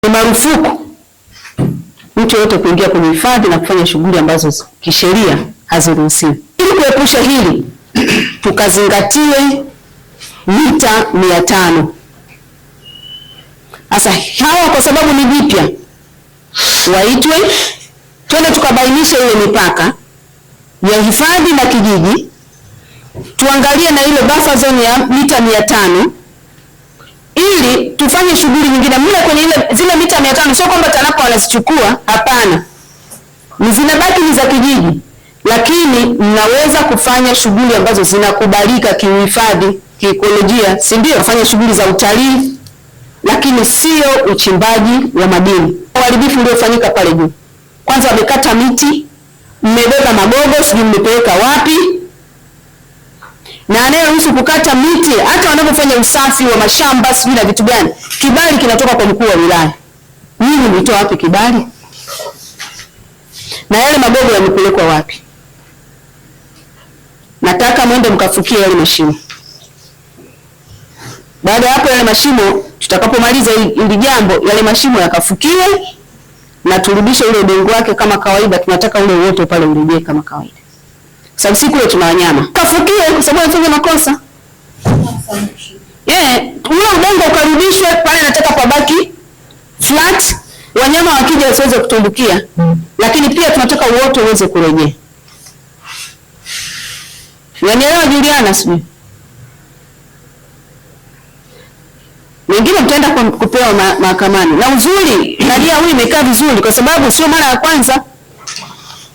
Ni marufuku mtu yote kuingia kwenye hifadhi na kufanya shughuli ambazo kisheria haziruhusiwi. Ili kuepusha hili, tukazingatie mita 500. Sasa hawa kwa sababu ni vipya waitwe, twende tukabainisha ile mipaka ya hifadhi na kijiji, tuangalie na ile buffer zone ya mita 500 ili tufanye shughuli nyingine mle kwenye zile mita 500. Sio kwamba TANAPA wanazichukua, hapana, ni zinabaki ni za kijiji, lakini mnaweza kufanya shughuli ambazo zinakubalika kiuhifadhi, kiekolojia, si ndio? Kufanya shughuli za utalii, lakini sio uchimbaji wa madini. Uharibifu uliofanyika pale juu, kwanza wamekata miti, mmebeba magogo, sijui mmepeleka wapi, na anayeruhusu kukata miti hata wanapofanya usafi wa mashamba sijui na vitu gani, kibali kinatoka kwa mkuu wa wilaya. Nini mlitoa wapi kibali? Na yale magogo yamepelekwa wapi? Nataka mwende mkafukie yale mashimo. Baada ya hapo yale mashimo, tutakapomaliza hili jambo, yale mashimo yakafukiwe na turudishe ule udongo wake kama kawaida. Tunataka ule wote pale urejee kama kawaida, sababu siku ile tuna wanyama. Kafukiwe kwa sababu anafanya makosa. Ule udongo ukarudishwe pale, nataka pabaki flat, wanyama wakija wasiweze kutumbukia, lakini pia tunataka uoto uweze kurejea. Unanielewa Juliana? Sijui wengine mtaenda kupewa mahakamani. Na uzuri nalia huyu imekaa vizuri kwa sababu sio mara ya kwanza,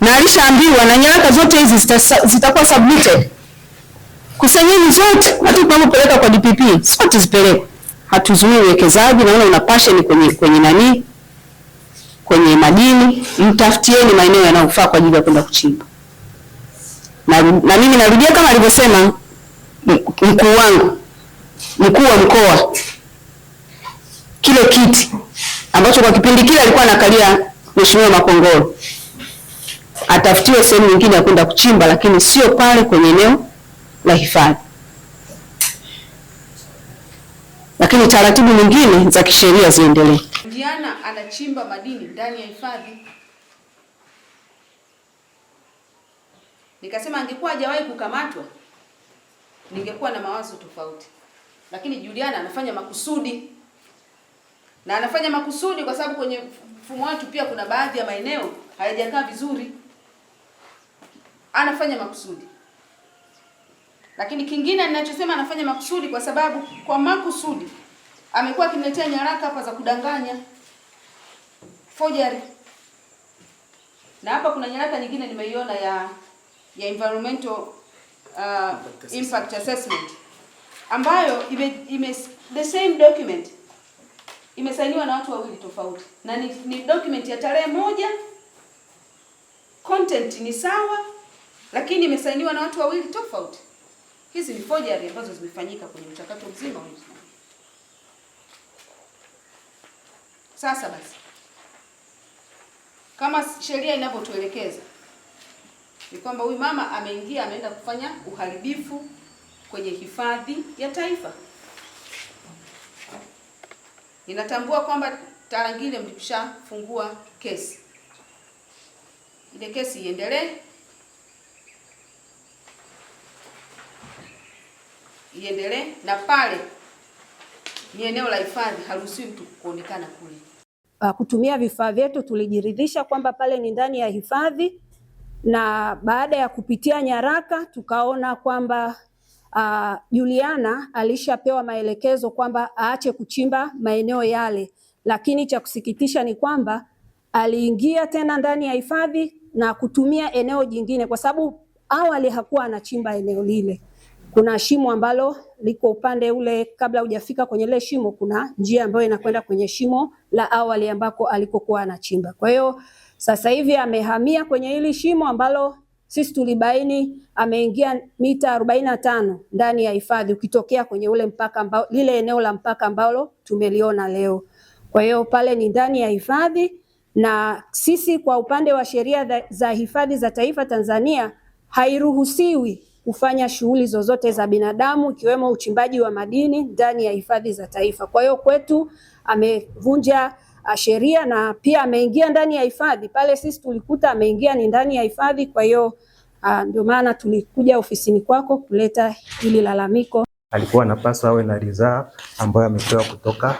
na alishaambiwa na nyaraka zote hizi zitakuwa submitted. Kusanyeni zote, hata tunapopeleka kwa DPP zote zipelekwe. Hatuzuii uwekezaji, naona una passion kwenye nani, kwenye madini, mtafutieni maeneo yanayofaa kwa ajili ya kwenda kuchimba. Na mimi narudia kama alivyosema mkuu wangu, mkuu wa mkoa, kile kiti ambacho kwa kipindi kile alikuwa anakalia Mheshimiwa Makongoro, atafutiwe sehemu nyingine ya kwenda kuchimba, lakini sio pale kwenye eneo la hifadhi. Lakini taratibu nyingine za kisheria ziendelee. Diana anachimba madini ndani ya hifadhi. Nikasema angekuwa hajawahi kukamatwa ningekuwa na mawazo tofauti. Lakini Juliana anafanya makusudi. Na anafanya makusudi kwa sababu kwenye mfumo wetu pia kuna baadhi ya maeneo hayajakaa vizuri. Anafanya makusudi. Lakini kingine ninachosema anafanya makusudi kwa sababu kwa makusudi amekuwa akiniletea nyaraka hapa za kudanganya, forgery. Na hapa kuna nyaraka nyingine nimeiona ya environmental impact assessment ambayo the same document imesainiwa na watu wawili tofauti, na ni document ya tarehe moja, content ni sawa, lakini imesainiwa na watu wawili tofauti. Hizi ni forgery ambazo zimefanyika kwenye mchakato mzima wa usimamizi. Sasa basi, kama sheria inavyotuelekeza ni kwamba huyu mama ameingia, ameenda kufanya uharibifu kwenye hifadhi ya taifa. Ninatambua kwamba Tarangire mlishafungua kesi. Ile kesi iendelee. Na pale ni eneo la hifadhi, haruhusiwi mtu kuonekana kule. Kutumia vifaa vyetu tulijiridhisha kwamba pale ni ndani ya hifadhi, na baada ya kupitia nyaraka tukaona kwamba Juliana alishapewa maelekezo kwamba aache kuchimba maeneo yale, lakini cha kusikitisha ni kwamba aliingia tena ndani ya hifadhi na kutumia eneo jingine, kwa sababu awali hakuwa anachimba eneo lile. Kuna shimo ambalo liko upande ule, kabla hujafika kwenye ile shimo kuna njia ambayo inakwenda kwenye shimo la awali ambako alikokuwa anachimba. Kwa hiyo sasa hivi amehamia kwenye hili shimo ambalo sisi tulibaini ameingia mita 45 ndani ya hifadhi ukitokea kwenye ule mpaka ambao, lile eneo la mpaka ambalo tumeliona leo. Kwa hiyo pale ni ndani ya hifadhi, na sisi kwa upande wa sheria za hifadhi za taifa Tanzania hairuhusiwi kufanya shughuli zozote za binadamu ikiwemo uchimbaji wa madini ndani ya hifadhi za taifa. Kwa hiyo kwetu amevunja sheria, na pia ameingia ndani ya hifadhi. Pale sisi tulikuta ameingia ni ndani ya hifadhi, kwa hiyo ndio maana tulikuja ofisini kwako kuleta hili lalamiko. Alikuwa anapaswa awe na ridhaa ambayo amepewa kutoka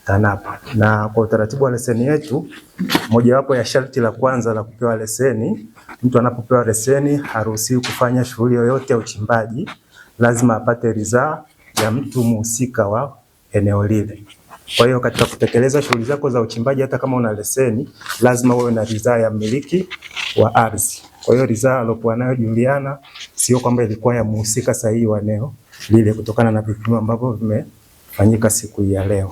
TANAPA, na kwa utaratibu wa leseni yetu, mojawapo ya sharti la kwanza la kupewa leseni, mtu anapopewa leseni haruhusiwi kufanya shughuli yoyote ya uchimbaji, lazima apate ridhaa ya mtu mhusika wa eneo lile. Kwa hiyo katika kutekeleza shughuli zako za uchimbaji, hata kama una leseni, lazima uwe na ridhaa ya mmiliki wa ardhi. Kwa hiyo ridhaa aliyokuwa nayo Juliana sio kwamba ilikuwa ya mhusika sahihi wa eneo lile, kutokana na vipimo ambavyo vimefanyika siku ya leo.